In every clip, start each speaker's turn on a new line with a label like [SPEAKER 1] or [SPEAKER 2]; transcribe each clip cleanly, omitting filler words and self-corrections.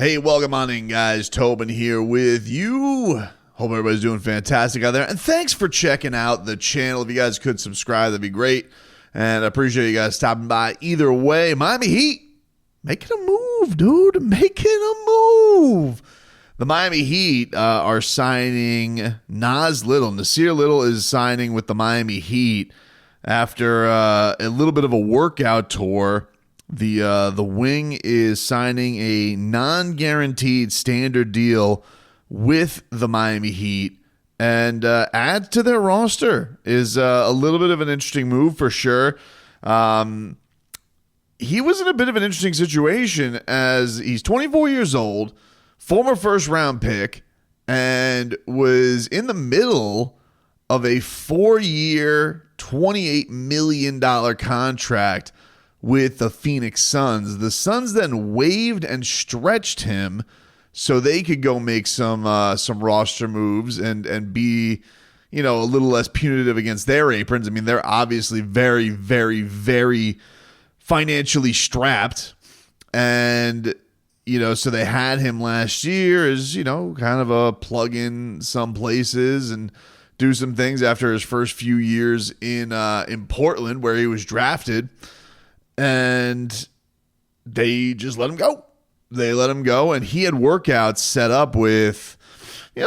[SPEAKER 1] Hey, welcome on in, guys. Tobin here with you. Hope everybody's doing fantastic out there. And thanks for checking out the channel. If you guys could subscribe, that'd be great. And I appreciate you guys stopping by. Either way, Miami Heat making a move, dude. Making a move. The Miami Heat are signing Nassir Little is signing with the Miami Heat after a little bit of a workout tour. The wing is signing a non-guaranteed standard deal with the Miami Heat, and adds to their roster. Is a little bit of an interesting move for sure. He was in a bit of an interesting situation as he's 24 years old, former first-round pick, and was in the middle of a 4-year, $28 million contract with the Phoenix Suns. The Suns then waived and stretched him so they could go make some roster moves and be, a little less punitive against their aprons. I mean, they're obviously very, very, very financially strapped. And, so they had him last year as, kind of a plug in some places and do some things after his first few years in Portland where he was drafted. And they just let him go. They let him go, and he had workouts set up with,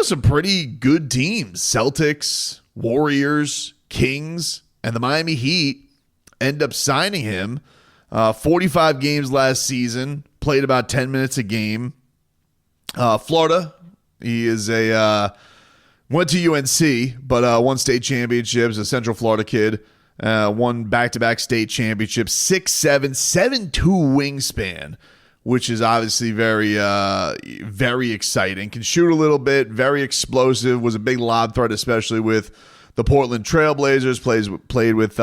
[SPEAKER 1] some pretty good teams. Celtics, Warriors, Kings, and the Miami Heat end up signing him. 45 games last season, played about 10 minutes a game. Florida, he is went to UNC, but won state championships, a Central Florida kid. Won back-to-back state championships, 6'7", 7'2" wingspan, which is obviously very, very exciting. Can shoot a little bit, very explosive, was a big lob threat, especially with the Portland Trailblazers, played with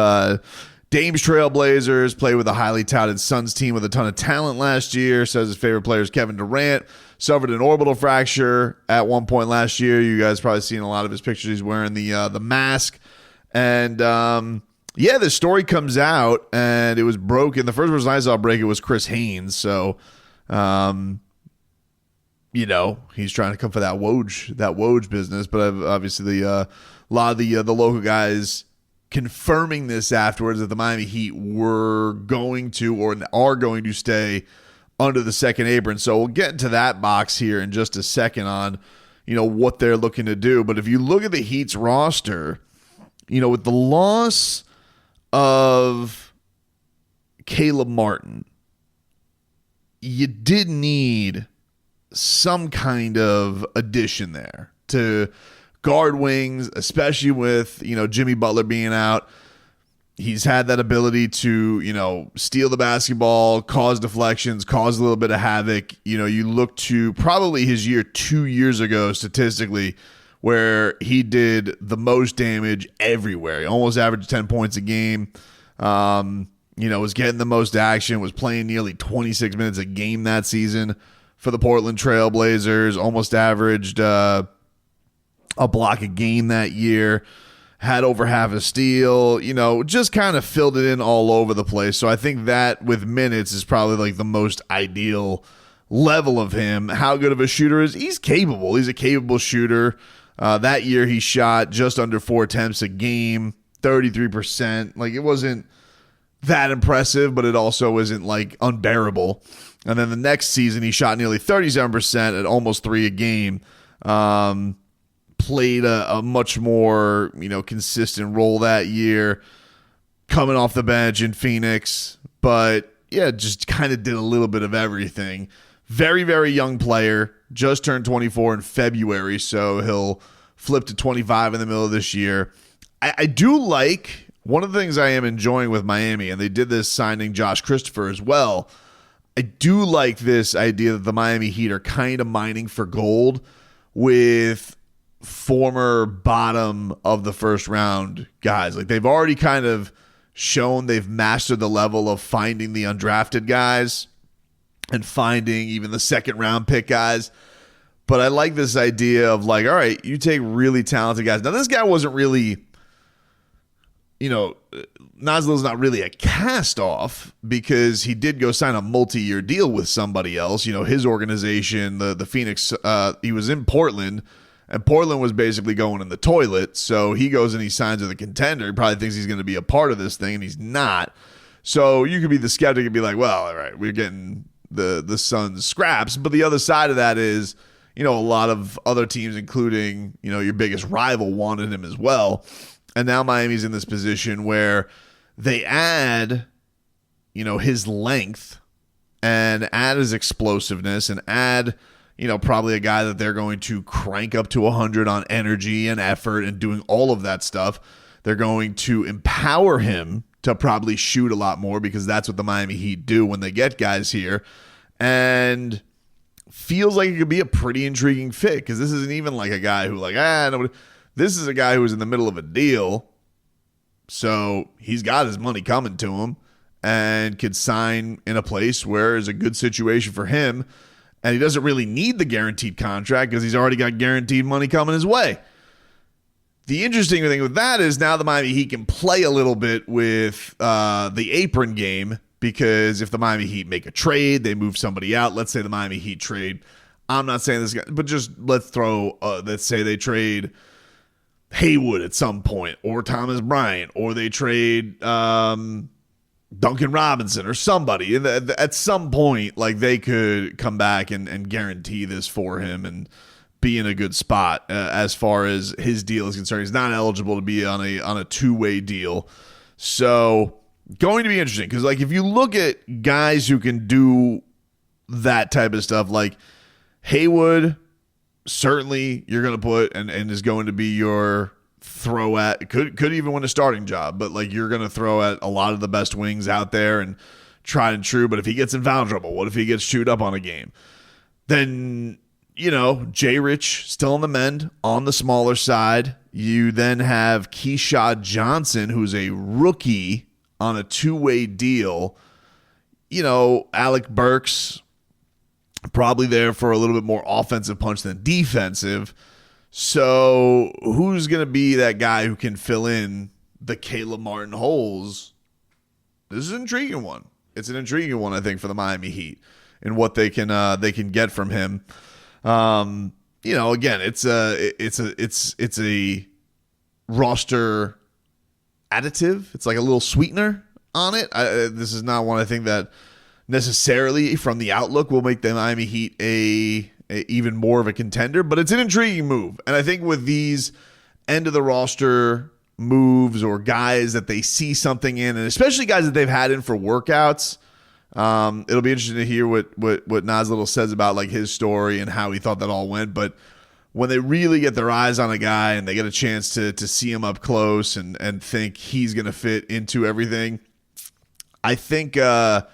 [SPEAKER 1] Dame's Trailblazers, played with a highly touted Suns team with a ton of talent last year, says his favorite player is Kevin Durant, suffered an orbital fracture at one point last year. You guys probably seen a lot of his pictures. He's wearing the mask. And, the story comes out, and it was broken. The first person I saw break it was Chris Haynes. So, he's trying to come for that Woj business. But obviously, a lot of the local guys confirming this afterwards that the Miami Heat were going to or are going to stay under the second apron. So we'll get into that box here in just a second on, what they're looking to do. But if you look at the Heat's roster, with the loss of Caleb Martin, you did need some kind of addition there to guard wings, especially with, Jimmy Butler being out. He's had that ability to, steal the basketball, cause deflections, cause a little bit of havoc. You look to probably his year 2 years ago statistically, where he did the most damage everywhere. He almost averaged 10 points a game. Was getting the most action, was playing nearly 26 minutes a game that season for the Portland Trailblazers, almost averaged a block a game that year, had over half a steal, just kind of filled it in all over the place. So I think that with minutes is probably like the most ideal level of him. How good of a shooter is he's capable. He's a capable shooter. That year he shot just under 4 attempts a game, 33%. Like, it wasn't that impressive, but it also isn't like unbearable. And then the next season he shot nearly 37% at almost 3 a game. Played a much more, consistent role that year, coming off the bench in Phoenix. But yeah, just kind of did a little bit of everything. Very, very young player. Just turned 24 in February, so he'll flip to 25 in the middle of this year. I do like, one of the things I am enjoying with Miami, and they did this signing Josh Christopher as well, I do like this idea that the Miami Heat are kind of mining for gold with former bottom of the first round guys. Like, they've already kind of shown they've mastered the level of finding the undrafted guys and finding even the second round pick guys. But I like this idea of like, all right, you take really talented guys. Now, this guy wasn't really Nassir Little's not really a cast-off because he did go sign a multi-year deal with somebody else. His organization, the Phoenix, he was in Portland, and Portland was basically going in the toilet. So he goes and he signs with a contender. He probably thinks he's going to be a part of this thing, and he's not. So you could be the skeptic and be like, well, all right, we're getting the Suns scraps. But the other side of that is, a lot of other teams, including, your biggest rival, wanted him as well. And now Miami's in this position where they add, his length and add his explosiveness and add, probably a guy that they're going to crank up to 100 on energy and effort and doing all of that stuff. They're going to empower him to probably shoot a lot more because that's what the Miami Heat do when they get guys here. And feels like it could be a pretty intriguing fit because this isn't even like a guy who nobody. This is a guy who was in the middle of a deal, so he's got his money coming to him and could sign in a place where it's a good situation for him, and he doesn't really need the guaranteed contract because he's already got guaranteed money coming his way. The interesting thing with that is now the Miami Heat can play a little bit with the apron game because if the Miami Heat make a trade, they move somebody out. Let's say the Miami Heat trade. I'm not saying this guy, but just let's say they trade Haywood at some point, or Thomas Bryant, or they trade Duncan Robinson or somebody. At some point, they could come back and guarantee this for him and be in a good spot as far as his deal is concerned. He's not eligible to be on a two-way deal. So going to be interesting because if you look at guys who can do that type of stuff, like Haywood, certainly you're going to put and is going to be your throw at, could even win a starting job, but you're going to throw at a lot of the best wings out there and tried and true. But if he gets in foul trouble, what if he gets chewed up on a game? Then, Jay Rich still on the mend on the smaller side. You then have Keyshawn Johnson, who's a rookie on a two-way deal. Alec Burks, probably there for a little bit more offensive punch than defensive. So who's going to be that guy who can fill in the Caleb Martin holes? This is an intriguing one. It's an intriguing one, I think, for the Miami Heat and what they can get from him. Again, it's a roster additive. It's like a little sweetener on it. This is not one I think that necessarily from the outlook will make the Miami Heat a even more of a contender, but it's an intriguing move. And I think with these end of the roster moves or guys that they see something in, and especially guys that they've had in for workouts, it'll be interesting to hear what Nassir Little says about his story and how he thought that all went. But when they really get their eyes on a guy and they get a chance to see him up close and think he's going to fit into everything, I think I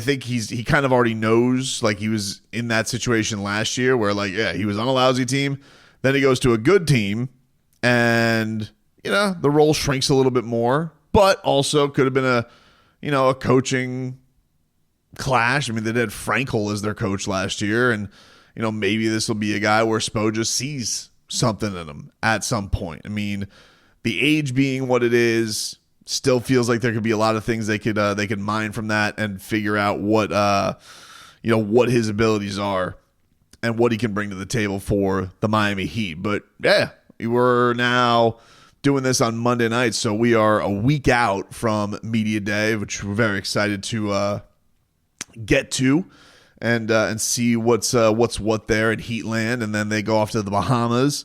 [SPEAKER 1] think he kind of already knows. He was in that situation last year where he was on a lousy team, then he goes to a good team, and the role shrinks a little bit more, but also could have been a coaching clash. I mean, they had Frankel as their coach last year, and maybe this will be a guy where Spo just sees something in him at some point. I mean, the age being what it is, still feels like there could be a lot of things they could mine from that and figure out what his abilities are and what he can bring to the table for the Miami Heat. But yeah, we're now doing this on Monday night, so we are a week out from Media Day, which we're very excited to get to and see what's what there at Heatland, and then they go off to the Bahamas.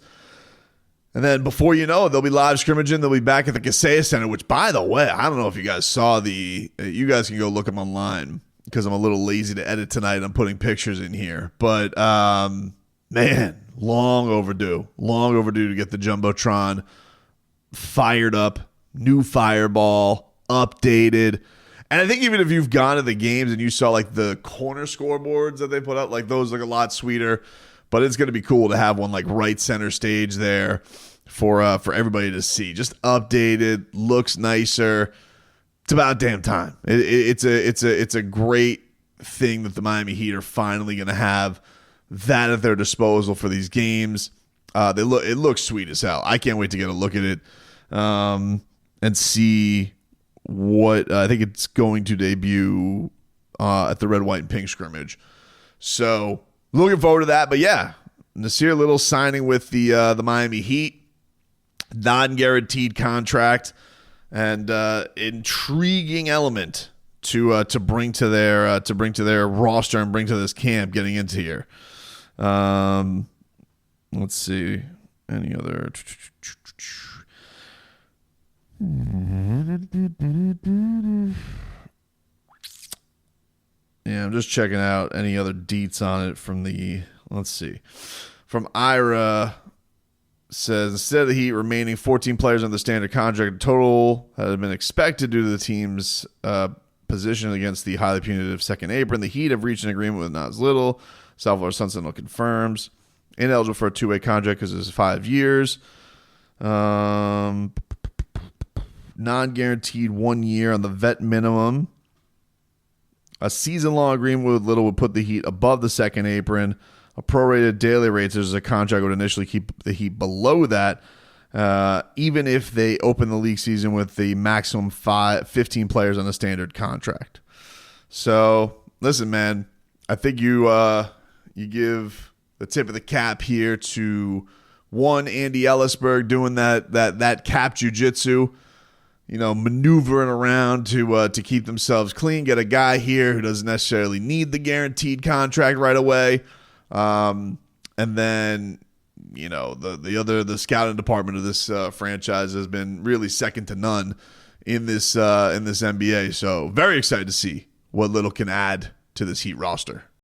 [SPEAKER 1] And then before you know it, they'll be live scrimmaging. They'll be back at the Kaseya Center, which, by the way, I don't know if you guys saw you guys can go look them online because I'm a little lazy to edit tonight. I'm putting pictures in here. But, man, long overdue to get the Jumbotron fired up, new fireball, updated. And I think even if you've gone to the games and you saw the corner scoreboards that they put up, those look a lot sweeter. But it's going to be cool to have one right center stage there for everybody to see. Just updated, looks nicer. It's about damn time. It's a great thing that the Miami Heat are finally going to have that at their disposal for these games. It looks sweet as hell. I can't wait to get a look at it. and see what I think it's going to debut at the red, white, and pink scrimmage. So looking forward to that. But yeah, Nassir Little signing with the Miami Heat, non-guaranteed contract, and intriguing element to bring to their roster and bring to this camp getting into here. Let's see any other. Yeah, I'm just checking out any other deets on it from the. Let's see, from Ira. Says instead of the Heat remaining 14 players on the standard contract, total had been expected due to the team's position against the highly punitive second apron. The Heat have reached an agreement with Nassir Little. Salvador Sentinel confirms. Ineligible for a two-way contract because it's 5 years. Non-guaranteed 1 year on the vet minimum. A season-long agreement with Little would put the Heat above the second apron. A prorated daily rate, such as a contract, would initially keep the Heat below that, even if they open the league season with the maximum 15 players on a standard contract. So, listen, man, I think you give the tip of the cap here to one Andy Ellisberg doing that cap jujitsu, maneuvering around to keep themselves clean. Get a guy here who doesn't necessarily need the guaranteed contract right away. And then, the scouting department of this franchise has been really second to none in this NBA. So very excited to see what Little can add to this Heat roster.